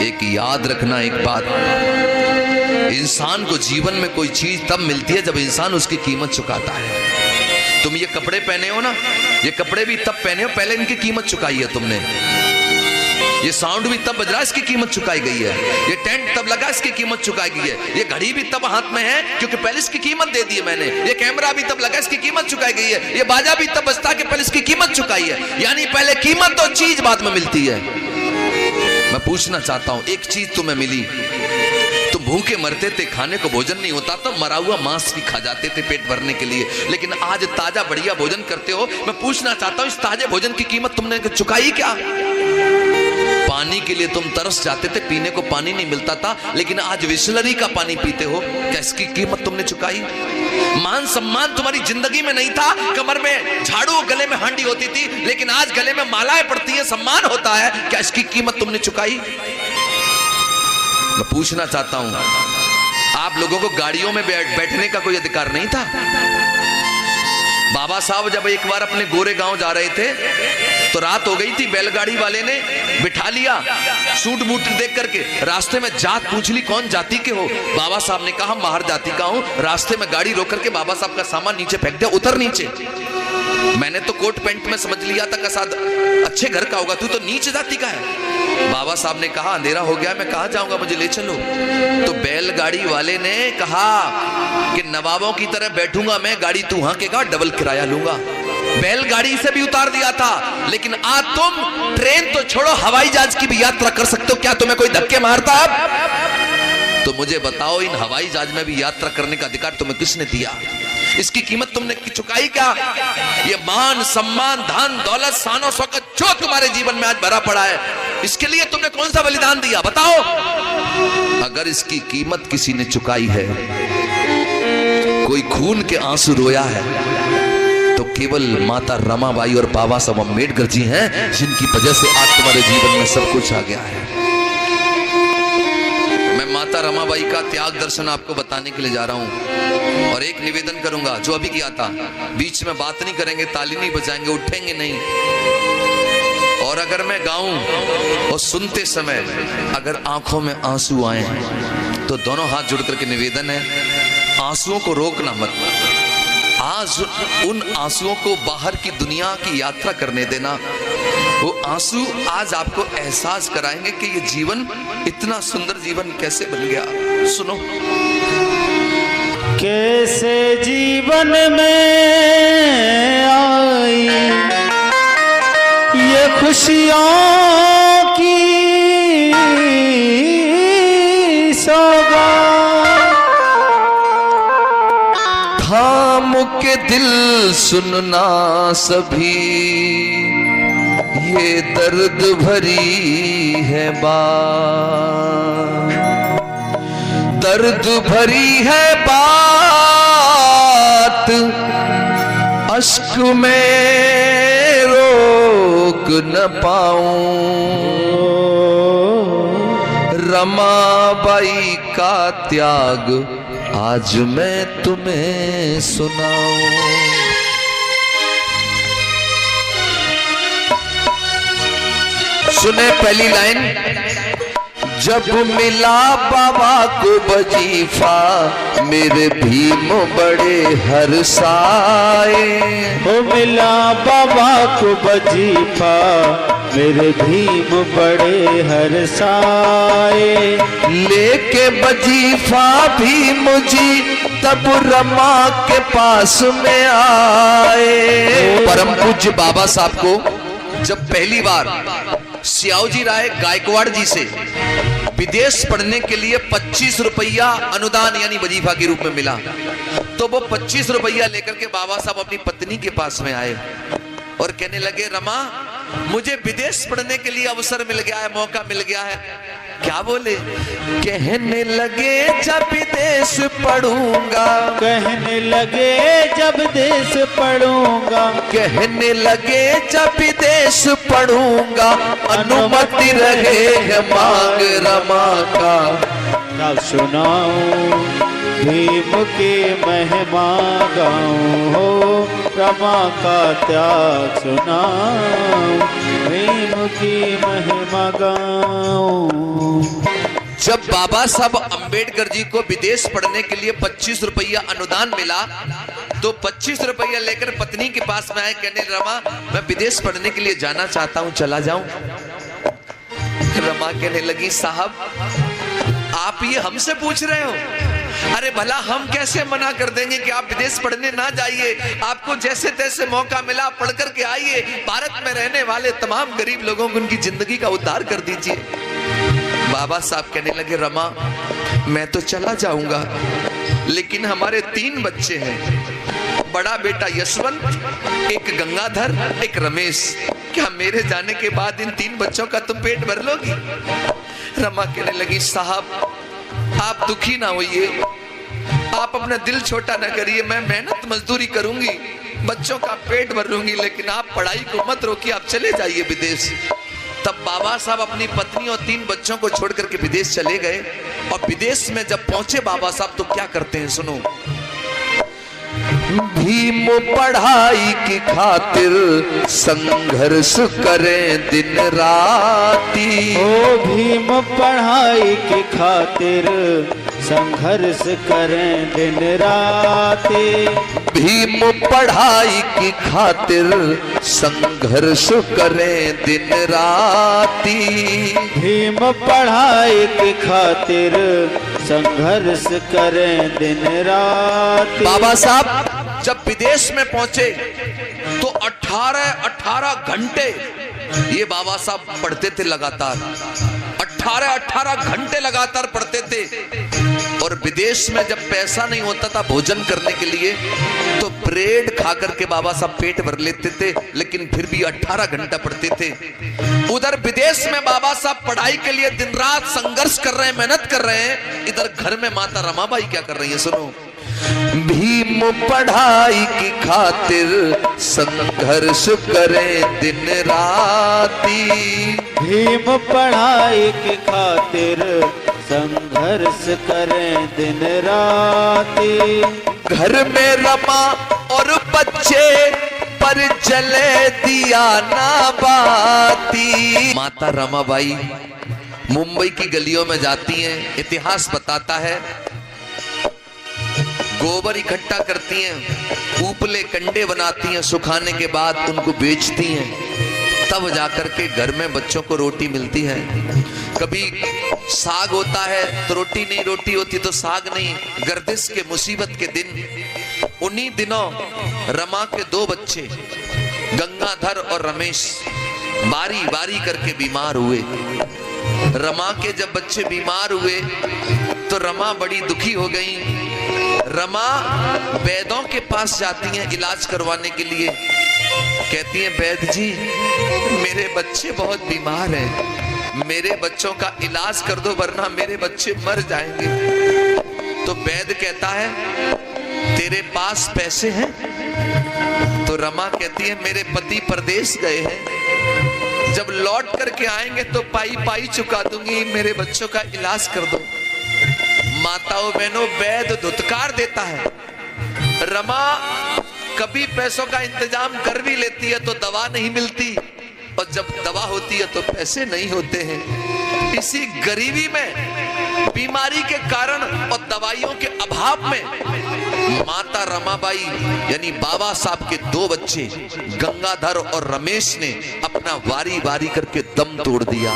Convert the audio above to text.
एक याद रखना एक बात, इंसान को जीवन में कोई चीज तब मिलती है जब इंसान उसकी कीमत चुकाता है। तुम ये कपड़े पहने हो ना, ये कपड़े भी तब पहने हो पहले इनकी कीमत चुकाई है तुमने। ये साउंड भी तब बज रहा है, इसकी कीमत चुकाई गई है। ये टेंट तब लगा, इसकी कीमत चुकाई गई है। ये घड़ी भी तब हाथ में है क्योंकि पहले इसकी कीमत दे दी है मैंने। ये कैमरा भी तब लगा, इसकी कीमत चुकाई गई है। ये बाजा भी तब बजता कि पहले इसकी कीमत चुकाई है। यानी पहले कीमत तो चीज बाद में मिलती है। मैं पूछना चाहता हूं, एक चीज तुम्हें मिली, तुम भूखे मरते थे, खाने को भोजन नहीं होता तो मरा हुआ मांस भी खा जाते थे पेट भरने के लिए, लेकिन आज ताजा बढ़िया भोजन करते हो। मैं पूछना चाहता हूं, इस ताजे भोजन की कीमत तुमने चुकाई क्या? पानी के लिए तुम तरस जाते थे, पीने को पानी नहीं मिलता था, लेकिन आज बिसलरी का पानी पीते हो, क्या इसकी कीमत तुमने चुकाई? मान सम्मान तुम्हारी जिंदगी में नहीं था, कमर में झाड़ू गले में हांडी होती थी, लेकिन आज गले में मालाएं पड़ती है, सम्मान होता है, क्या इसकी कीमत तुमने चुकाई? मैं पूछना चाहता हूं, आप लोगों को गाड़ियों में बैठने का कोई अधिकार नहीं था? बाबा साहब जब एक बार अपने गोरे गांव जा रहे थे तो रात हो गई थी, बैलगाड़ी वाले ने बिठा लिया सूट बूट देख करके। रास्ते में जात पूछ ली, कौन जाति के हो? बाबा साहब ने कहा माहर जाति का हूं। रास्ते में गाड़ी रोक करके बाबा साहब का सामान नीचे फेंक दिया, उतर नीचे। मैंने तो कोट पैंट में समझ लिया था कसाद अच्छे घर का होगा, तू तो नीच जाति का है। बाबा साहब ने कहा अंधेरा हो गया, मैं कहां जाऊंगा, मुझे ले चलो। तो बैलगाड़ी वाले ने कहा कि नवाबों की तरह बैठूंगा मैं, गाड़ी तू वहां के, डबल किराया लूंगा। बैलगाड़ी से भी उतार दिया था, लेकिन आज तुम ट्रेन तो छोड़ो, हवाई जहाज की भी यात्रा कर सकते हो। क्या तुम्हें कोई धक्के मारता अब? तो मुझे बताओ, इन हवाई जहाज में भी यात्रा करने का अधिकार तुम्हें किसने दिया? इसकी कीमत तुमने चुकाई क्या? ये मान सम्मान धन दौलत शान और शौकत जो तुम्हारे जीवन में आज भरा पड़ा है, इसके लिए तुमने कौन सा बलिदान दिया बताओ? अगर इसकी कीमत किसी ने चुकाई है, कोई खून के आंसू रोया है, तो केवल माता रमाबाई और बाबा साहब अम्बेडकर जी हैं, जिनकी वजह से आज तुम्हारे जीवन में सब कुछ आ गया है। मैं माता रमाबाई का त्याग दर्शन आपको बताने के लिए जा रहा हूं, और एक निवेदन करूंगा जो अभी किया था, बीच में बात नहीं करेंगे, ताली नहीं बजाएंगे, उठेंगे नहीं। और अगर मैं गाऊं और सुनते समय अगर आंखों में आंसू आए तो दोनों हाथ जुड़ करके निवेदन है, आंसुओं को रोकना मत। आज उन आंसुओं को बाहर की दुनिया की यात्रा करने देना। वो आंसू आज आपको एहसास कराएंगे कि ये जीवन इतना सुंदर जीवन कैसे बन गया। सुनो, कैसे जीवन में आई ये खुशियों की सौगात, थाम के दिल सुनना सभी, ये दर्द भरी है बात, दर्द भरी है बात, अश्क में रोक न पाऊं, रमाबाई का त्याग आज मैं तुम्हें सुनाऊं। सुने पहली लाइन, जब मिला बाबा को वजीफा, मेरे भीम बड़े हर्षाए। हो मिला बाबा को वजीफा, मेरे भीम बड़े हर्षाए। लेके वजीफा भीम जी तब रमा के पास में आए। परम पूज्य बाबा साहब को जब पहली बार सियाओजी राय गायकवाड़ जी से विदेश पढ़ने के लिए 25 रुपया अनुदान यानी वजीफा के रूप में मिला, तो वो 25 रुपया लेकर के बाबा साहब अपनी पत्नी के पास में आए और कहने लगे, रमा मुझे विदेश पढ़ने के लिए अवसर मिल गया है, मौका मिल गया है। क्या बोले? कहने लगे जब विदेश पढ़ूंगा, कहने लगे जब देश पढ़ूंगा, कहने लगे जब विदेश पढ़ूंगा, अनुमति रहे मांग रमा का। ना सुनाऊं भीम की महिमा गाऊं, हो रमा का त्याग सुनाऊं, भीम की महिमा गाऊं। जब बाबा साहब अंबेडकर जी को विदेश पढ़ने के लिए 25 रुपया अनुदान मिला, तो 25 रुपया लेकर पत्नी के पास में आए, कहने रमा मैं विदेश पढ़ने के लिए जाना चाहता हूं, चला जाऊं? रमा कहने लगी साहब आप ये हमसे पूछ रहे हो? अरे भला हम कैसे मना कर देंगे कि आप विदेश पढ़ने ना जाइए, आपको जैसे तैसे मौका मिला पढ़ करके आइए, भारत में रहने वाले तमाम गरीब लोगों को उनकी जिंदगी का उद्धार कर दीजिए। बाबा साहब कहने लगे रमा मैं तो चला जाऊंगा, लेकिन हमारे 3 बच्चे हैं, बड़ा बेटा यशवंत, एक गंगाधर, एक रमेश, क्या मेरे जाने के बाद इन 3 बच्चों का तुम पेट भर लोगी? रमा कहने लगी साहब आप दुखी ना होइए, आप अपना दिल छोटा ना करिए, मैं मेहनत मजदूरी करूंगी, बच्चों का पेट भर लूंगी, लेकिन आप पढ़ाई को मत रोकिए, आप चले जाइए विदेश। तब बाबा साहब अपनी पत्नी और 3 बच्चों को छोड़ करके विदेश चले गए। और विदेश में जब पहुंचे बाबा साहब तो क्या करते हैं सुनो। भीम पढ़ाई की खातिर संघर्ष करें दिन राती, ओ भीम पढ़ाई की खातिर संघर्ष करें दिन राती, भीम पढ़ाई की खातिर संघर्ष करें दिन राती, भीम पढ़ाई की खातिर संघर्ष करें दिन राती। बाबा साहब जब विदेश में पहुंचे तो 18 घंटे ये बाबा साहब पढ़ते थे लगातार, 18 घंटे लगातार पढ़ते थे। और विदेश में जब पैसा नहीं होता था भोजन करने के लिए तो ब्रेड खा करके बाबा साहब पेट भर लेते थे, लेकिन फिर भी 18 घंटा पढ़ते थे। उधर विदेश में बाबा साहब पढ़ाई के लिए दिन रात संघर्ष कर रहे हैं, मेहनत कर रहे हैं, इधर घर में माता रमाबाई क्या कर रही है सुनो। भीम पढ़ाई की खातिर संघर्ष करें दिन राती, भीम पढ़ाई की खातिर संघर्ष करें दिन राती। घर में रमा और बच्चे पर जले दिया ना बाती। माता रमाबाई मुंबई की गलियों में जाती हैं, इतिहास बताता है गोबर इकट्ठा करती हैं, उपले कंडे बनाती हैं, सुखाने के बाद उनको बेचती हैं, तब जाकर के घर में बच्चों को रोटी मिलती है। कभी साग होता है तो रोटी नहीं, रोटी होती तो साग नहीं। गर्दिश के मुसीबत के दिन उन्हीं दिनों रमा के 2 बच्चे गंगाधर और रमेश बारी बारी करके बीमार हुए। रमा के जब बच्चे बीमार हुए तो रमा बड़ी दुखी हो गई। रमा वैद्यों के पास जाती हैं इलाज करवाने के लिए, कहती हैं वैद्य जी मेरे बच्चे बहुत बीमार हैं, मेरे बच्चों का इलाज कर दो वरना मेरे बच्चे मर जाएंगे। तो वैद्य कहता है तेरे पास पैसे हैं? तो रमा कहती है मेरे पति परदेश गए हैं, जब लौट करके आएंगे तो पाई पाई चुका दूंगी, मेरे बच्चों का इलाज कर दो। माताओं बहनों वैद्य धुतकार देता है। रमा कभी पैसों का इंतजाम कर भी लेती है तो दवा नहीं मिलती, और जब दवा होती है तो पैसे नहीं होते हैं। इसी गरीबी में, बीमारी के कारण और दवाइयों के अभाव में माता रमाबाई यानी बाबा साहब के 2 बच्चे गंगाधर और रमेश ने अपना वारी वारी करके दम तोड़ दिया।